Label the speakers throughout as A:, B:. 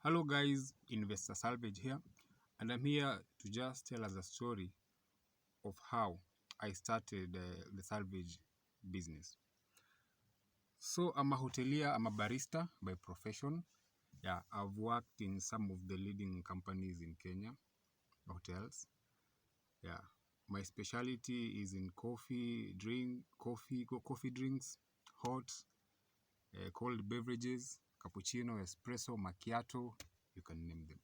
A: Hello guys, Investor Salvage here, and I'm here to just tell us a story of how I started the salvage business. So I'm a hotelier, I'm a barista by profession. Yeah, I've worked in some of the leading companies in Kenya, hotels. Yeah, my specialty is in coffee drinks, hot, cold beverages, cappuccino, espresso, macchiato, you can name them.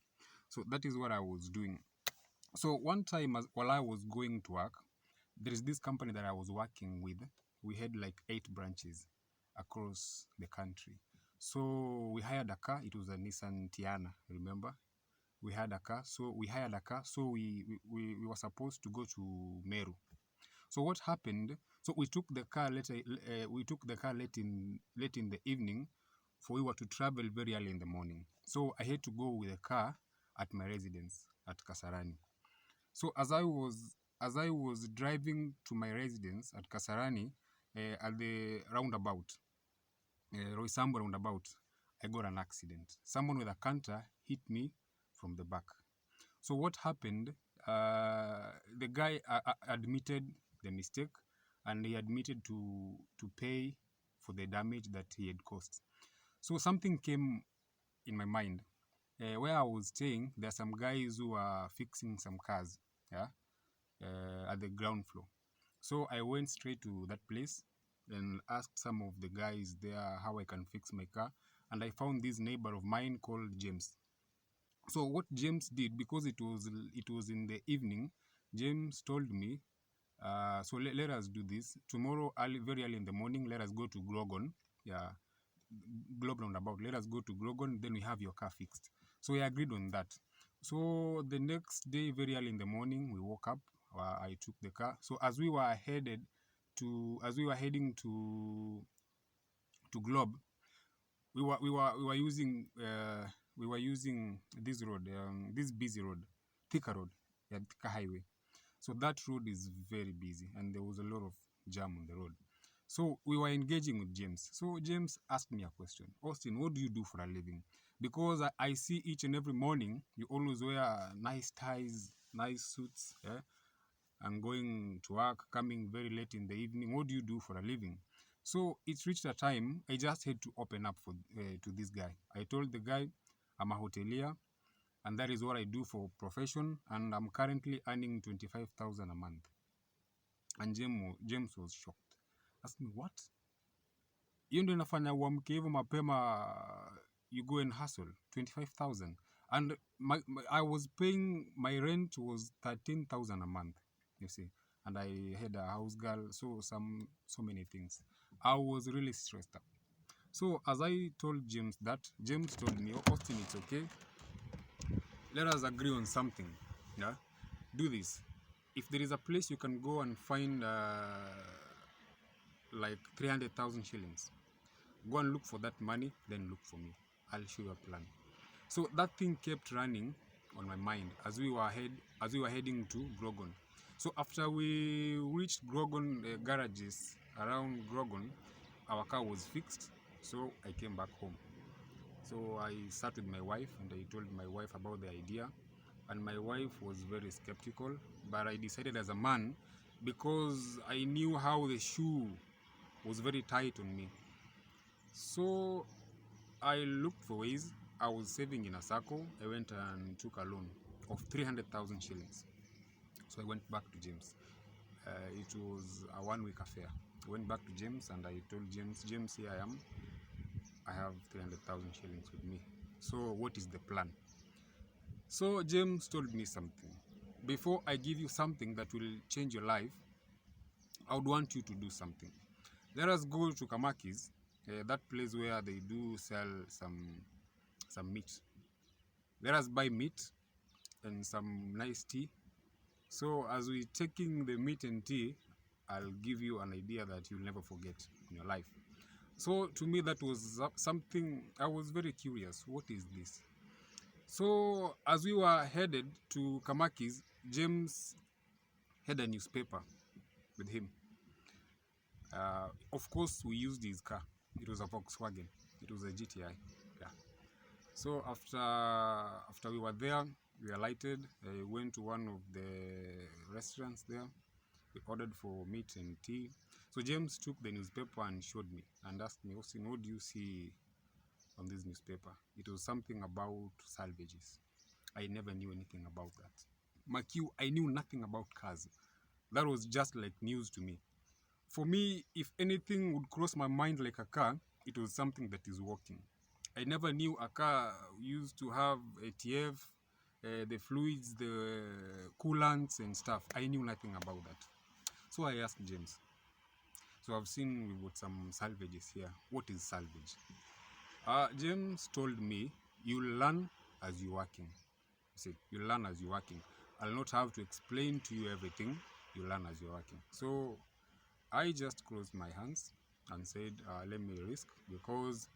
A: So that is what I was doing. So one time while I was going to work, there is this company that I was working with. We had like 8 branches across the country. So we hired a car. It was a Nissan Tiana, remember? We had a car. So we hired a car. So we were supposed to go to Meru. So what happened? So we took the car later. We took the car late in the evening, for we were to travel very early in the morning. So I had to go with the car at my residence at Kasarani. So as I was driving to my residence at Kasarani, at the roundabout, Roysambu roundabout, I got an accident. Someone with a canter hit me from the back. So what happened? The guy admitted the mistake, and he admitted to pay for the damage that he had caused. So something came in my mind. Where I was staying, there are some guys who are fixing some cars, yeah, at the ground floor. So I went straight to that place and asked some of the guys there how I can fix my car. And I found this neighbor of mine called James. So what James did, because it was in the evening, James told me, so let us do this tomorrow very early in the morning. Let us go to Grogon, yeah, Globe roundabout. Let us go to Grogon, then we have your car fixed. So we agreed on that. So the next day, very early in the morning, we woke up. I took the car. So as we were heading to Globe, we were using this road, this busy road, Thika Road, yeah, Thika Highway. So that road is very busy, and there was a lot of jam on the road. So we were engaging with James. So James asked me a question. Austin, what do you do for a living? Because I see each and every morning you always wear nice ties, nice suits, yeah? And going to work, coming very late in the evening. What do you do for a living? So it reached a time I just had to open up to this guy. I told the guy I'm a hotelier, and that is what I do for profession, and I'm currently earning 25,000 a month. And James was shocked. Asked me, what? Hiyo ndio inafanya uamke hivyo mapema, you go and hustle 25,000. And I was paying, my rent was 13,000 a month, you see. And I had a house girl, so many things. I was really stressed out. So as I told James that, James told me, oh, Austin, it's okay. Let us agree on something. Yeah? Do this. If there is a place you can go and find like 300,000 shillings, go and look for that money, then look for me. I'll show you a plan. So that thing kept running on my mind as we were heading to Grogon. So after we reached Grogon garages around Grogon, our car was fixed. So I came back home. So I sat with my wife and I told my wife about the idea, and my wife was very skeptical, but I decided as a man, because I knew how the shoe was very tight on me. So I looked for ways. I was saving in a circle. I went and took a loan of 300,000 shillings. So I went back to James. It was a 1-week affair. I went back to James and I told James, here I am. I have 300,000 shillings with me. So what is the plan? So James told me something. Before I give you something that will change your life, I would want you to do something. Let us go to Kamaki's, that place where they do sell some meat. Let us buy meat and some nice tea. So as we're taking the meat and tea, I'll give you an idea that you'll never forget in your life. So to me, that was something, I was very curious. What is this? So as we were headed to Kamaki's, James had a newspaper with him. Of course, we used his car. It was a Volkswagen. It was a GTI. Yeah. So after we were there, we alighted. I went to one of the restaurants there. We ordered for meat and tea. So James took the newspaper and showed me and asked me, Austin, what do you see on this newspaper? It was something about salvages. I never knew anything about that. Makiu, I knew nothing about cars. That was just like news to me. For me, if anything would cross my mind like a car, it was something that is working. I never knew a car used to have ATF, the fluids, the coolants and stuff. I knew nothing about that. So I asked James. So I've seen we've got some salvages here. What is salvage? James told me, you learn as you're working. See, you learn as you're working. I'll not have to explain to you everything. You learn as you're working. So I just closed my hands and said, let me risk, because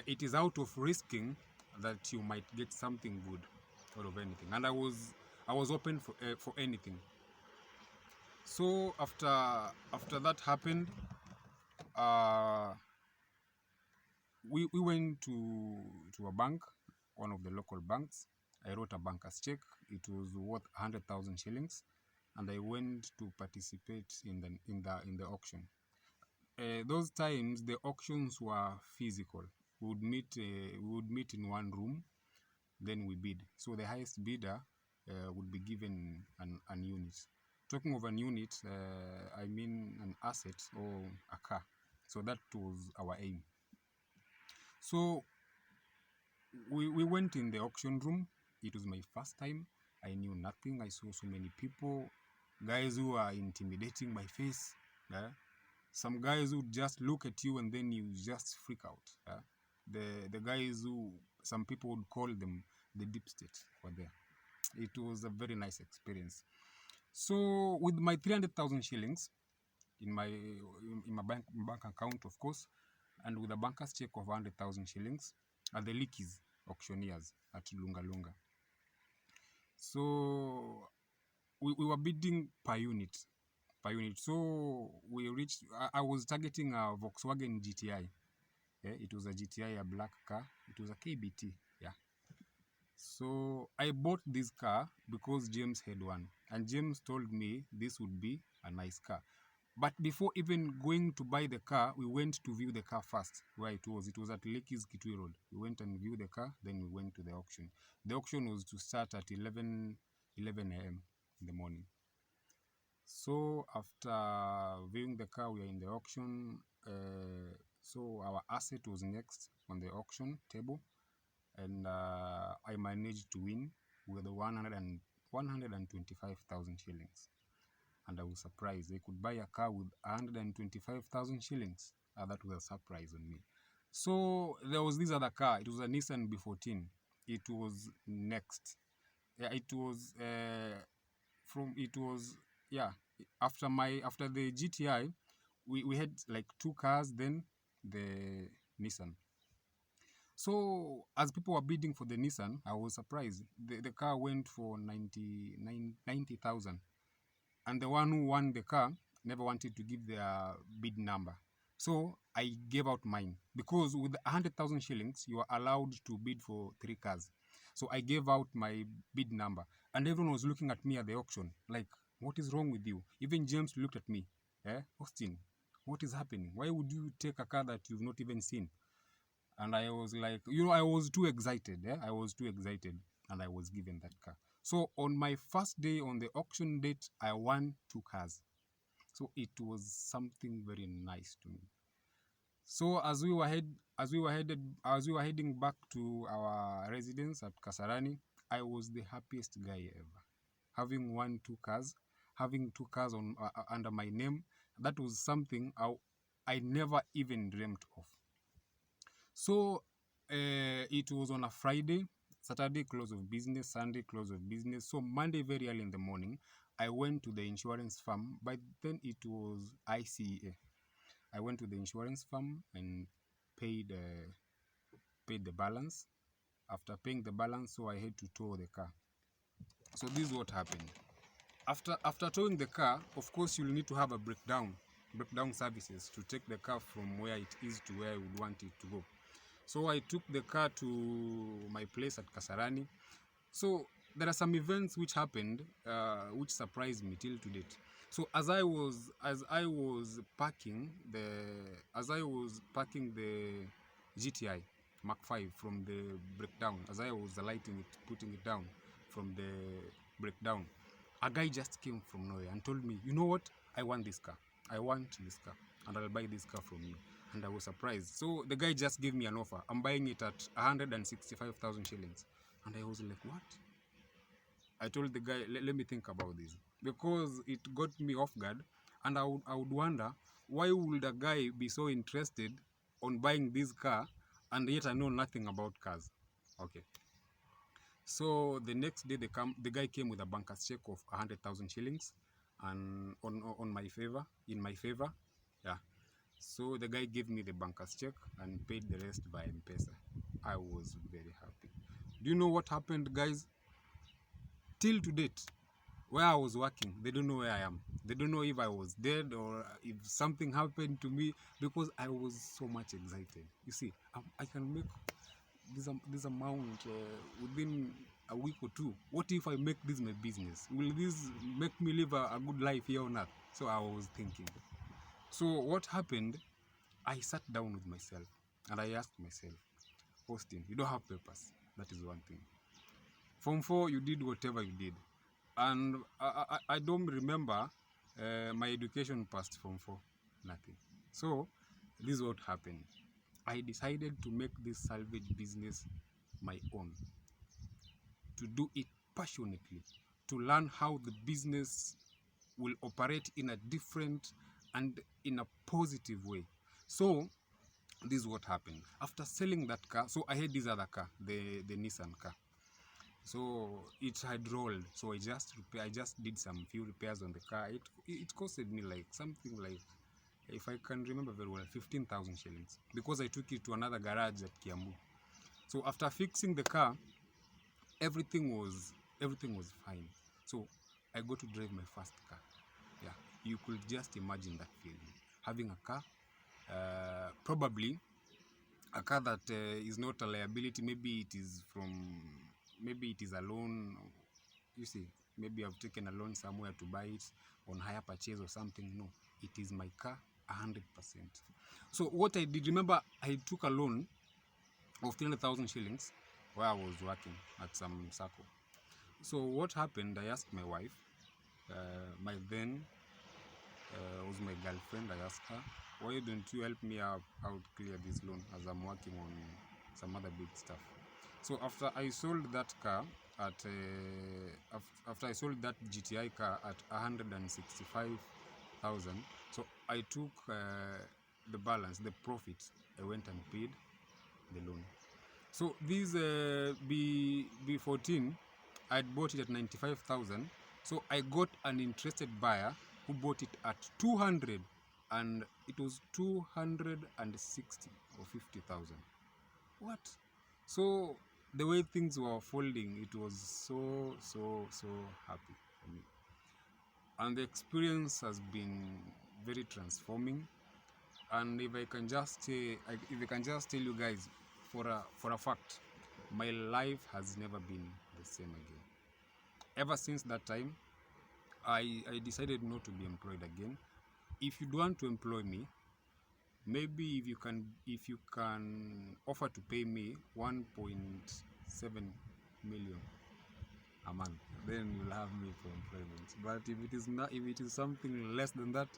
A: it is out of risking that you might get something good out of anything. And I was open for anything. So after that happened, we went to a bank, one of the local banks. I wrote a banker's check. It was worth 100,000 shillings, and I went to participate in the auction. Those times the auctions were physical. We would meet in one room, then we bid. So the highest bidder would be given an unit. Talking of an unit, I mean an asset or a car. So that was our aim. So we went in the auction room. It was my first time. I knew nothing. I saw so many people, guys who are intimidating my face. Some guys who just look at you and then you just freak out. The guys who some people would call them the deep state were there. It was a very nice experience. So with my 300,000 shillings in my bank account, of course, and with a banker's check of 100,000 shillings at the Leakey's auctioneers at Lunga Lunga. So we were bidding per unit. So we reached, I was targeting a Volkswagen GTI. Yeah, it was a GTI, a black car. It was a KBT. Yeah. So I bought this car because James had one. And James told me this would be a nice car. But before even going to buy the car, we went to view the car first, where it was. It was at Leakey's Kitui Road. We went and viewed the car, then we went to the auction. The auction was to start at 11 a.m. in the morning. So after viewing the car, we are in the auction. So our asset was next on the auction table, and I managed to win with 125,000 shillings. And I was surprised. I could buy a car with 125,000 shillings. That was a surprise on me. So there was this other car. It was a Nissan B14. It was next. Yeah, it was after the GTI, we had like two cars, then the Nissan. So as people were bidding for the Nissan, I was surprised. The car went for 90,000. And the one who won the car never wanted to give their bid number. So I gave out mine, because with 100,000 shillings, you are allowed to bid for 3 cars. So I gave out my bid number, and everyone was looking at me at the auction like, what is wrong with you? Even James looked at me. Austin, what is happening? Why would you take a car that you've not even seen? And I was like, I was too excited. I was too excited, and I was given that car. So on my first day, on the auction date, I won 2 cars. So it was something very nice to me. So as we were heading back to our residence at Kasarani, I was the happiest guy ever. Having won 2 cars, having 2 cars on under my name, that was something I never even dreamt of. So it was on a Friday, Saturday close of business, Sunday close of business. So Monday very early in the morning, I went to the insurance firm. By then it was ICA. I went to the insurance firm and paid the balance. After paying the balance, so I had to tow the car. So this is what happened. After towing the car, of course, you'll need to have a breakdown services to take the car from where it is to where you would want it to go. So I took the car to my place at Kasarani. So there are some events which happened which surprised me till to date. So as I was parking the GTI Mark 5 from the breakdown, as I was lighting it, putting it down from the breakdown, a guy just came from nowhere and told me, you know what, I want this car, and I'll buy this car from you. And I was surprised. So the guy just gave me an offer. I'm buying it at 165,000 shillings. And I was like, what? I told the guy, let me think about this, because it got me off guard. And I would wonder, why would a guy be so interested on buying this car, and yet I know nothing about cars? Okay. So the next day, the guy came with a banker's check of 100,000 shillings, and on my favor, in my favor, yeah. So the guy gave me the banker's check and paid the rest by M-Pesa. I was very happy. Do you know what happened, guys? Till to date, where I was working, they don't know where I am. They don't know if I was dead or if something happened to me, because I was so much excited. You see, I can make this amount within a week or two. What if I make this my business? Will this make me live a good life here on earth? So I was thinking. So what happened? I sat down with myself and I asked myself, Austin, you don't have papers. That is one thing. Form 4, you did whatever you did. And I don't remember my education past Form 4. Nothing. So this is what happened. I decided to make this salvage business my own, to do it passionately, to learn how the business will operate in a different and in a positive way. So this is what happened. After selling that car, so I had this other car, the Nissan car. So it had rolled. So I just did some few repairs on the car. It costed me like something like, if I can remember very well, 15,000 shillings, because I took it to another garage at Kiambu. So after fixing the car, everything was fine. So I got to drive my first car. Yeah, you could just imagine that feeling, having a car, probably a car that is not a liability. Maybe it is a loan. You see, maybe I've taken a loan somewhere to buy it on hire purchase or something. No, it is my car 100%. So what I did, remember, I took a loan of 300,000 shillings where I was working at some circle. So what happened, I asked my wife, my then was my girlfriend. I asked her, why don't you help me out clear this loan, as I'm working on some other big stuff. So after I sold that car at after I sold that GTI car at 165,000, so I took the balance, the profit. I went and paid the loan. So this B14, I'd bought it at 95,000. So I got an interested buyer who bought it at 200, and it was 260 or 50,000. What? So the way things were folding, it was so happy for me, and the experience has been very transforming. And if I can just tell you guys, for a fact, my life has never been the same again. Ever since that time, I decided not to be employed again. If you don't want to employ me, maybe if you can offer to pay me 1.7 million a month, then you'll have me for employment. But if it is something less than that,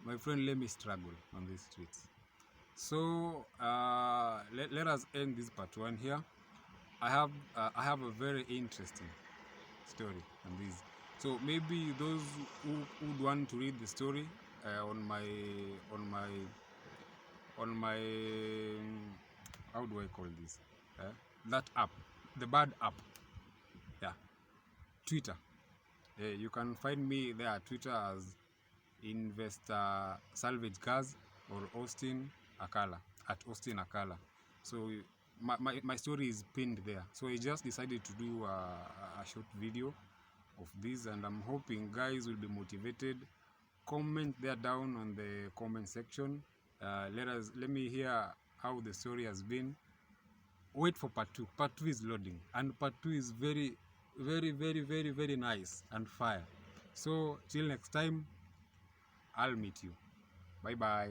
A: my friend, let me struggle on these streets. So let us end this part 1 here. I have a very interesting story on this. So maybe those who would want to read the story on my how do I call this? That app, the Bird app. Yeah, Twitter. You can find me there at Twitter as Investor Salvage Cars or Austin Akala, at Austin Akala. So my story is pinned there. So I just decided to do a short video of this, and I'm hoping guys will be motivated. Comment there down on the comment section. Let me hear how the story has been, wait for part 2. Part 2 is loading, and part 2 is very, very, very, very, very nice and fire. So till next time, I'll meet you. Bye bye.